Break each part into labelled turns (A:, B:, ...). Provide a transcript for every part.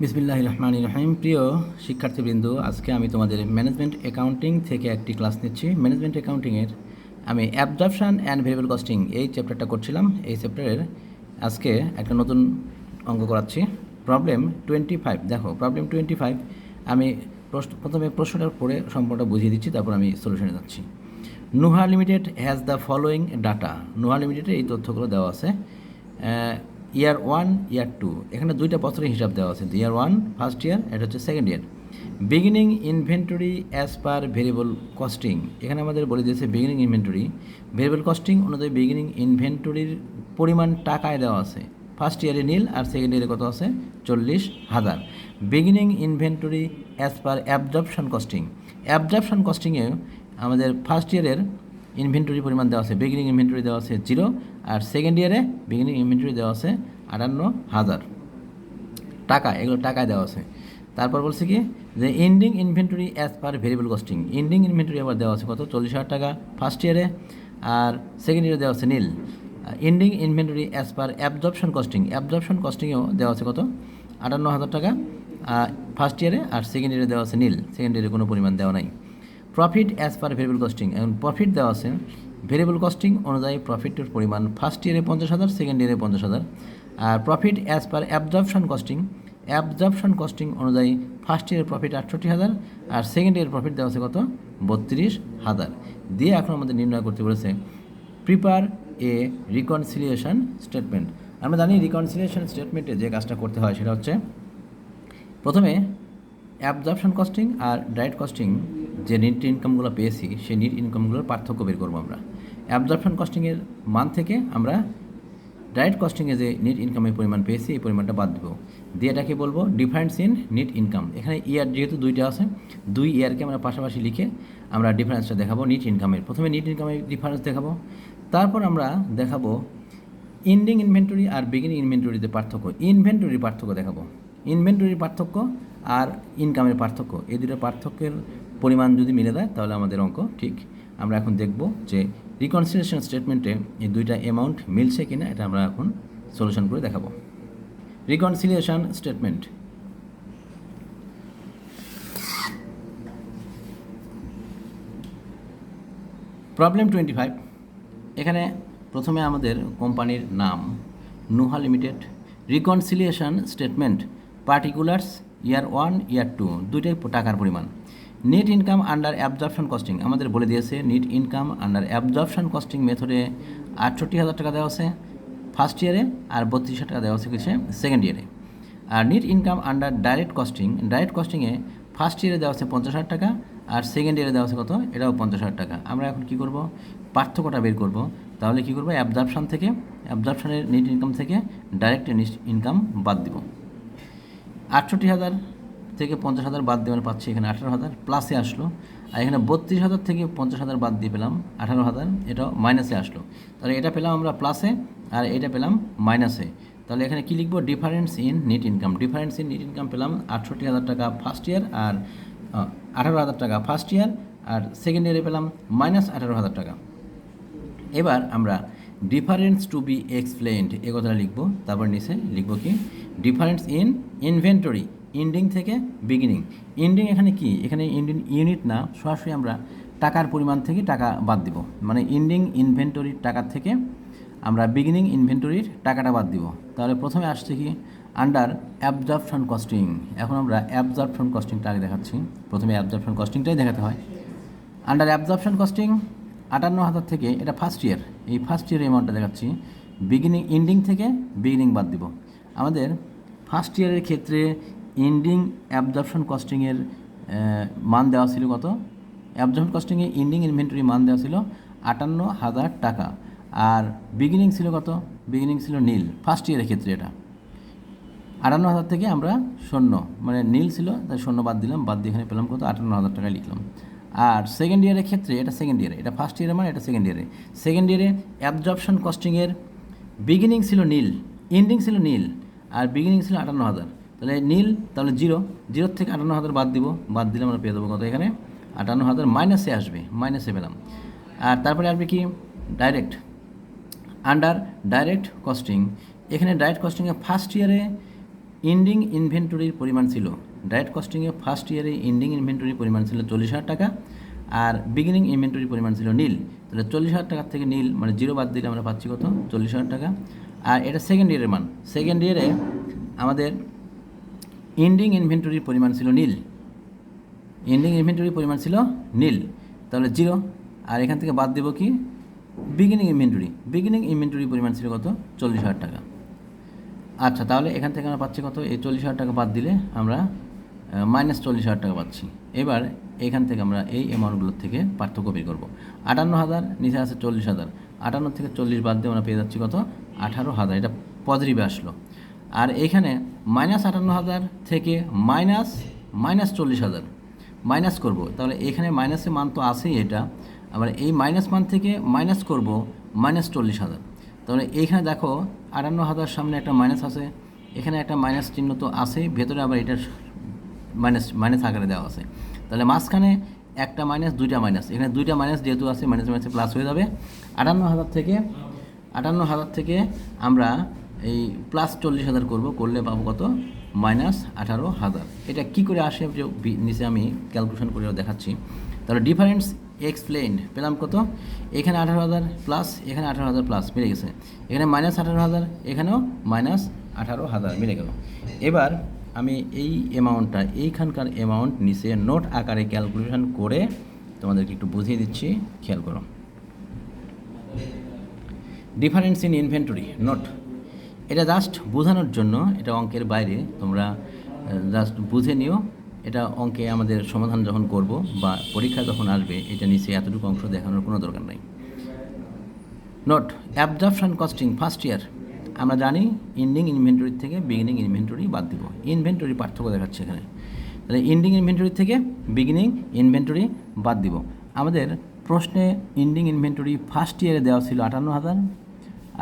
A: বিসমিল্লাহির রহমানির রহিম। প্রিয় শিক্ষার্থীবৃন্দ, আজকে আমি তোমাদের ম্যানেজমেন্ট অ্যাকাউন্টিং থেকে একটি ক্লাস নিচ্ছি। ম্যানেজমেন্ট অ্যাকাউন্টিংয়ের আমি অ্যাবজর্পশন অ্যান্ড ভেরিয়েবল কস্টিং এই চ্যাপ্টারটা করছিলাম। এই চ্যাপ্টারের আজকে একটা নতুন অঙ্ক করাচ্ছি। প্রবলেম 25। দেখো, প্রবলেম 25 আমি প্রথমে প্রশ্নটা পড়ে সম্পূর্ণটা বুঝিয়ে দিচ্ছি, তারপর আমি সলিউশনে যাচ্ছি। Nuha limited has the following data. Nuha লিমিটেডের এই তথ্যগুলো দেওয়া আছে। ইয়ার 1, ইয়ার 2, এখানে দুইটা বছরের হিসাব দেওয়া আছে। ইয়ার 1 ফার্স্ট ইয়ার, এটা হচ্ছে second year. Beginning inventory as পার ভেরিয়েবল কস্টিং, এখানে আমাদের বলে দিয়েছে বিগিনিং ইনভেন্টরি ভেরিয়েবল কস্টিং অনুযায়ী বিগিনিং ইনভেন্টরির পরিমাণ টাকায় দেওয়া আছে। ফার্স্ট ইয়ারে নীল আর সেকেন্ড ইয়ারে কত আছে? 40,000। Beginning inventory as per absorption costing, absorption কস্টিংয়ে আমাদের ফার্স্ট ইয়ারের ইনভেন্টরি পরিমাণ দেওয়া আছে, বিগিনিং ইনভেন্টরি দেওয়া আছে 0, আর সেকেন্ড ইয়ারে বিগিনিং ইনভেন্টরি দেওয়া আছে 58,000 টাকা। এগুলো টাকায় দেওয়া আছে। তারপর বলছে কি যে এন্ডিং ইনভেন্টরি অ্যাজ পার ভেরিয়েবল কস্টিং, এন্ডিং ইনভেন্টরি আবার দেওয়া আছে কত? 40,000 টাকা ফার্স্ট ইয়ারে, আর সেকেন্ড ইয়ারে দেওয়া আছে নীল। Ending inventory as per absorption costing, absorption কস্টিংয়েও দেওয়া আছে কত? 58,000 টাকা ফার্স্ট ইয়ারে, আর সেকেন্ড ইয়ারে দেওয়া আছে নীল, সেকেন্ড ইয়ারে কোনো পরিমাণ দেওয়া নাই। প্রফিট অ্যাজ পার ভেরিয়েবল কস্টিং, এখন প্রফিট দেওয়া আছে ভেরিয়েবল কস্টিং অনুযায়ী প্রফিটের পরিমাণ ফার্স্ট ইয়ারে 50,000, সেকেন্ড ইয়ারে 50,000। আর profit as per absorption costing, absorption costing অনুযায়ী ফার্স্ট ইয়ারের প্রফিট 68,000, আর সেকেন্ড ইয়ারের প্রফিট দেওয়া আছে কত? 32,000 দিয়ে এখন আমাদের নির্ণয় করতে বলেছে প্রিপার এ রিকনসিলিয়েশন স্টেটমেন্ট। আমরা জানি রিকনসিলিয়েশন স্টেটমেন্টে যে কাজটা করতে হয় সেটা হচ্ছে প্রথমে অ্যাবজর্পশন কস্টিং আর ডাইরেক্ট কস্টিং যে নেট ইনকামগুলো পেয়েছি সেই নেট ইনকামগুলোর পার্থক্য বের করবো আমরা। অ্যাবজর্পশন কস্টিংয়ের মান থেকে আমরা ডাইরেক্ট কস্টিংয়ে যে নেট ইনকামের পরিমাণ পেয়েছি এই পরিমাণটা বাদ দেবো, দিয়ে এটাকে বলবো ডিফারেন্স ইন নেট ইনকাম। এখানে ইয়ার যেহেতু দুইটা আছে, দুই ইয়ারকে আমরা পাশাপাশি লিখে আমরা ডিফারেন্সটা দেখাবো নেট ইনকামের। প্রথমে নেট ইনকামের ডিফারেন্স দেখাবো, তারপর আমরা দেখাবো এন্ডিং ইনভেন্টরি আর বিগিনিং ইনভেন্টরিতে পার্থক্য, ইনভেন্টরির পার্থক্য দেখাবো। ইনভেন্টরির পার্থক্য আর ইনকামের পার্থক্য, এই দুটো পার্থক্যের পরিমাণ যদি মিলে দেয় তাহলে আমাদের অঙ্ক ঠিক। আমরা এখন দেখব যে রিকনসিলিয়েশন স্টেটমেন্টে এই দুইটা অ্যামাউন্ট মিলছে কিনা, এটা আমরা এখন সলিউশন করে দেখাবো। Reconciliation statement. প্রবলেম 25, এখানে প্রথমে আমাদের কোম্পানির নাম Nuha limited, reconciliation statement particulars year 1, year 2 দুইটাই টাকার পরিমাণ। Net income under absorption costing আমাদের বলে দিয়েছে net income under absorption costing মেথডে 68,000 টাকা দেওয়া আছে ফার্স্ট ইয়ারে, আর 32,000 টাকা দেওয়া আছে কিসে? সেকেন্ড ইয়ারে। আর net income under direct costing, direct কস্টিংয়ে ফার্স্ট ইয়ারে দেওয়া আছে 50,000 টাকা, আর সেকেন্ড ইয়ারে দেওয়া আছে কত? এটাও 50,000 টাকা। আমরা এখন কী করব? পার্থক্যটা বের করব। তাহলে কী করবো? অ্যাবজর্পশন থেকে, অ্যাবজর্পশনের নেট ইনকাম থেকে ডাইরেক্ট ইনকাম বাদ দিব। 68,000 থেকে 50,000 বাদ দিয়ে আমরা পাচ্ছি এখানে 18,000, প্লাসে আসলো। আর এখানে 32,000 থেকে 50,000 বাদ দিয়ে পেলাম 18,000, এটাও মাইনাসে আসলো। তাহলে এটা পেলাম আমরা প্লাসে, আর এটা পেলাম মাইনাসে। তাহলে এখানে কী লিখবো? Difference in net income. Difference in net income পেলাম 68,000 টাকা ফার্স্ট ইয়ার, আর 18,000 টাকা ফার্স্ট ইয়ার, আর সেকেন্ড ইয়ারে পেলাম মাইনাস 18,000 টাকা। এবার আমরা ডিফারেন্স টু বি এক্সপ্লেইনড এ কথাটা লিখবো। তারপর নিচে লিখবো কি? ডিফারেন্স ইন ইনভেন্টরি, ইন্ডিং থেকে বিগিনিং। ইন্ডিং এখানে কি? এখানে ইন্ডিং ইউনিট না, সরাসরি আমরা টাকার পরিমাণ থেকে টাকা বাদ দিব। মানে ইন্ডিং ইনভেন্টরির টাকা থেকে আমরা বিগিনিং ইনভেন্টরির টাকাটা বাদ দিব। তাহলে প্রথমে আসছে কি? Under absorption costing. এখন আমরা অ্যাবজর্পশন কস্টিংটা আগে দেখাচ্ছি। প্রথমে অ্যাবজর্পশন কস্টিংটাই দেখাতে হয়। আন্ডার অ্যাবজর্পশন কস্টিং 58,000 থেকে, এটা ফার্স্ট ইয়ার, এই ফার্স্ট ইয়ারের অ্যামাউন্টটা দেখাচ্ছি। বিগিনিং ইন্ডিং থেকে বিগিনিং বাদ দিব। আমাদের ফার্স্ট ইয়ারের ক্ষেত্রে ইন্ডিং অ্যাবজর্পশন কস্টিংয়ের মান দেওয়া ছিল কত? অ্যাবজর্পশন কস্টিংয়ে ইন্ডিং ইনভেন্টরি মান দেওয়া ছিল 58,000 টাকা, আর বিগিনিং ছিল কত? বিগিনিং ছিল নীল ফার্স্ট ইয়ারের ক্ষেত্রে। এটা 58,000 থেকে আমরা শূন্য, মানে নীল ছিল তাই শূন্য বাদ দিলাম, বাদ দিয়ে এখানে পেলাম কত? 58,000 টাকা লিখলাম। আর সেকেন্ড ইয়ারের ক্ষেত্রে, এটা সেকেন্ড ইয়ারে, এটা ফার্স্ট ইয়ারে মানে এটা সেকেন্ড ইয়ারে। সেকেন্ড ইয়ারে অ্যাবজর্পশন কস্টিংয়ের বিগিনিং ছিল নীল, ইন্ডিং ছিল নীল, আর বিগিনিং ছিল 58,000। তাহলে নীল, তাহলে 0 থেকে 58,000 বাদ দিব, বাদ দিলে আমরা পেয়ে দেবো কত? এখানে 58,000 মাইনাসে আসবে, মাইনাসে পেলাম। আর তারপরে আসবে কি? Direct, under direct costing. এখানে ডাইরেক্ট কস্টিংয়ে ফার্স্ট ইয়ারে ইন্ডিং ইনভেন্টরির পরিমাণ ছিল, ডাইরেক্ট কস্টিংয়ে ফার্স্ট ইয়ারে ইন্ডিং ইনভেন্টরির পরিমাণ ছিল 40,000 টাকা, আর বিগিনিং ইনভেন্টরির পরিমাণ ছিল নীল। তাহলে 40,000 টাকার থেকে নীল মানে জিরো বাদ দিলে আমরা পাচ্ছি কত, 40,000 টাকা। আর এটা সেকেন্ড ইয়ারের মান, সেকেন্ড ইয়ারে আমাদের ইন্ডিং ইনভেন্টরির পরিমাণ ছিল নীল, ইন্ডিং ইনভেন্টরির পরিমাণ ছিল নীল, তাহলে জিরো। আর এখান থেকে বাদ দেবো কি, বিগিনিং ইনভেন্টরি, বিগিনিং ইনভেন্টরির পরিমাণ ছিল কত, 40,000 টাকা। আচ্ছা, তাহলে এখান থেকে আমরা পাচ্ছি কত, এই 40,000 টাকা বাদ দিলে আমরা -40,000 টাকা পাচ্ছি। এবার এখান থেকে আমরা এই অ্যামাউন্টগুলোর থেকে পার্থক্য বের করবো। 58,000 নিচে আছে 40,000, 58 থেকে 40 বাদ দিয়ে আমরা পেয়ে যাচ্ছি কত, 18,000, এটা পজিটিভে আসলো। আর এখানে -58,000 থেকে -40,000 মাইনাস করব, তাহলে এখানে মাইনাসের মান তো আছেই, এটা আবার এই মাইনাস মান থেকে মাইনাস করব -40,000। তাহলে এইখানে দেখো 58,000 সামনে একটা মাইনাস আছে, এখানে একটা মাইনাস চিহ্ন তো আছেই, ভেতরে আবার এটা মাইনাস আকারে দেওয়া আছে। তাহলে মাঝখানে একটা মাইনাস, দুইটা মাইনাস, এখানে দুইটা মাইনাস যেহেতু আছে, মাইনাস মাইনাসে প্লাস হয়ে যাবে। 58,000 থেকে আমরা এই +40,000 করব, করলে পাবো কত, -18,000। এটা কি করে আসে যে নিচে আমি ক্যালকুলেশন করে দেখাচ্ছি। তাহলে ডিফারেন্স এক্সপ্লেইনড পেলাম কত, এখানে 18,000 প্লাস, এখানে 18,000 প্লাস, মিলে গেছে। এখানে -18,000, এখানেও -18,000 মিলে গেল। এবার আমি এই অ্যামাউন্টটা, এইখানকার অ্যামাউন্ট নিচে নোট আকারে ক্যালকুলেশন করে তোমাদেরকে একটু বুঝিয়ে দিচ্ছি, খেয়াল করো। ডিফারেন্স ইন ইনভেন্টরি নোট, এটা জাস্ট বোঝানোর জন্য, এটা অঙ্কের বাইরে, তোমরা জাস্ট বুঝে নিও। এটা অঙ্কে আমাদের সমাধান যখন করব বা পরীক্ষা যখন আসবে, এটা নিচে এতটুকু অংশ দেখানোর কোনো দরকার নেই। নোট, অ্যাবজর্পশন কস্টিং ফার্স্ট ইয়ার, আমরা জানি ইন্ডিং ইনভেন্টরি থেকে বিগিনিং ইনভেন্টরি বাদ দিব, ইনভেন্টরি পার্থক্য দেখাচ্ছে এখানে। তাহলে ইন্ডিং ইনভেন্টরি থেকে বিগিনিং ইনভেন্টরি বাদ দিব। আমাদের প্রশ্নে ইন্ডিং ইনভেন্টরি ফার্স্ট ইয়ারে দেওয়া ছিল 58,000,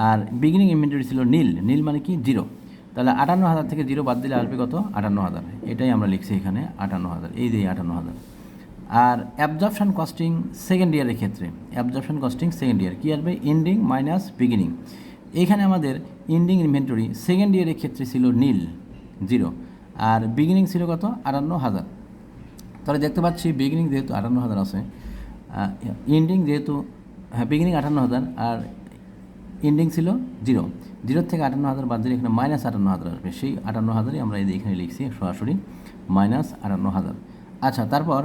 A: আর বিগিনিং ইনভেন্টরি ছিল নীল, নীল মানে কি, জিরো। তাহলে 58,000 থেকে জিরো বাদ দিলে আসবে কত, 58,000, এটাই আমরা লিখছি এখানে 58,000, এই যে 58,000। আর অ্যাবজর্পশন কস্টিং সেকেন্ড ইয়ারের ক্ষেত্রে, অ্যাবজর্পশন কস্টিং সেকেন্ড ইয়ার কী আসবে, ইন্ডিং মাইনাস বিগিনিং। এখানে আমাদের ইন্ডিং ইনভেন্টরি সেকেন্ড ইয়ারের ক্ষেত্রে ছিল নীল, জিরো, আর বিগিনিং ছিল কত, 58,000। তাহলে দেখতে পাচ্ছি বিগিনিং যেহেতু 58,000 আছে, ইন্ডিং যেহেতু, হ্যাঁ বিগিনিং 58,000 আর ইন্ডিং ছিল জিরো, জিরোর থেকে 58,000 বাদ দিলে এখানে -58,000 আসবে। সেই 58,000ই আমরা এই এখানে লিখছি সরাসরি -58,000। আচ্ছা, তারপর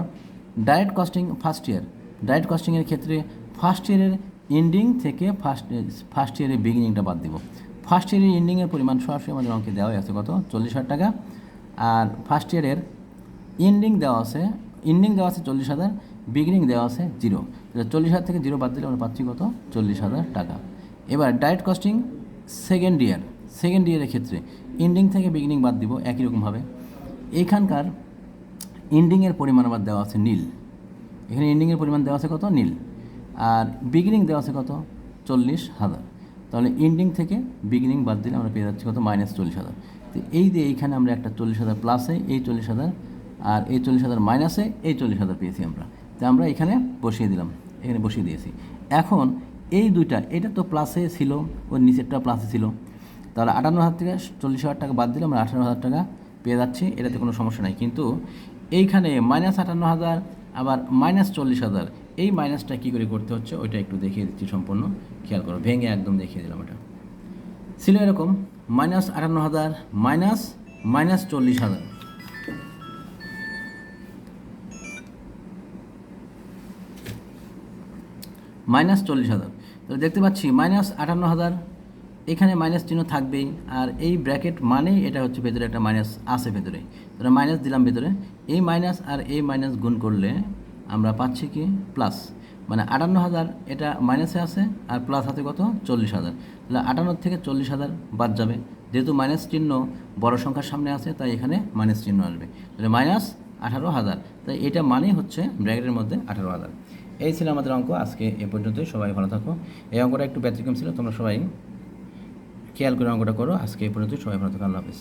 A: direct costing first year, direct কস্টিংয়ের ক্ষেত্রে ফার্স্ট ইয়ারের ইন্ডিং থেকে ফার্স্ট ইয়ারের বিগিনিংটা বাদ দিব। ফার্স্ট ইয়ারের ইন্ডিংয়ের পরিমাণ সরাসরি আমাদের অঙ্কে দেওয়াই আছে কত, 40,000 টাকা, আর ফার্স্ট ইয়ারের ইন্ডিং দেওয়া আছে, ইন্ডিং দেওয়া আছে 40,000, বিগিনিং দেওয়া আছে জিরো। তাহলে 40,000 থেকে জিরো বাদ দিলে আমরা পাচ্ছি কত, 40,000 টাকা। এবার direct costing second year, second ইয়ারের ক্ষেত্রে ইন্ডিং থেকে বিগিনিং বাদ দিব একই রকমভাবে। এইখানকার ইন্ডিংয়ের পরিমাণ আবার দেওয়া আছে নীল, এখানে ইন্ডিংয়ের পরিমাণ দেওয়া আছে কত, নীল, আর বিগিনিং দেওয়া আছে কত, 40,000। তাহলে ইন্ডিং থেকে বিগিনিং বাদ দিলে আমরা পেয়ে যাচ্ছি কত, -40,000। তো এই যে এইখানে আমরা একটা 40,000 প্লাসে এই 40,000, আর এই 40,000 মাইনাসে এই 40,000 পেয়েছি আমরা। তো আমরা এখানে বসিয়ে দিলাম, এখানে বসিয়ে দিয়েছি। এখন এই দুইটা, এটা তো প্লাসে ছিল, ওর নিচেরটা প্লাসে ছিল, তাহলে 58,000 থেকে 40,000 টাকা বাদ দিলে আমরা 18,000 টাকা পেয়ে যাচ্ছি, এটাতে কোনো সমস্যা নাই। কিন্তু এইখানে -58,000 আবার -40,000, এই মাইনাসটা কী করে করতে হচ্ছে ওইটা একটু দেখিয়ে দিচ্ছি, সম্পূর্ণ খেয়াল করো, ভেঙে একদম দেখিয়ে দিলাম। এটা ছিল এরকম, -58,000 -40,000, -40,000। তো দেখতে পাচ্ছি -58,000, এখানে মাইনাস চিহ্ন থাকবেই, আর এই ব্র্যাকেট মানেই এটা হচ্ছে ভেতরে একটা মাইনাস আছে ভেতরে, তাহলে মাইনাস দিলাম ভেতরে। এই মাইনাস আর এই মাইনাস গুণ করলে আমরা পাচ্ছি কি, প্লাস, মানে 58,000 এটা মাইনাসে আছে, আর প্লাস হাতে কত, 40,000। তাহলে 58 থেকে 40,000 বাদ যাবে, যেহেতু মাইনাস চিহ্ন বড় সংখ্যার সামনে আছে তাই এখানে মাইনাস চিহ্ন আসবে, তাহলে -18,000। তাই এটা মানেই হচ্ছে ব্র্যাকেটের মধ্যে 18,000। এই ছিল আমাদের অঙ্ক, আজকে এ পর্যন্তই। সবাই ভালো থাকো। এই অঙ্কটা একটু ব্যতিক্রম ছিল, তোমরা সবাই খেয়াল করে অঙ্কটা করো। আজকে এই পর্যন্তই, সবাই ভালো থাকো, আল্লাহ হাফেজ।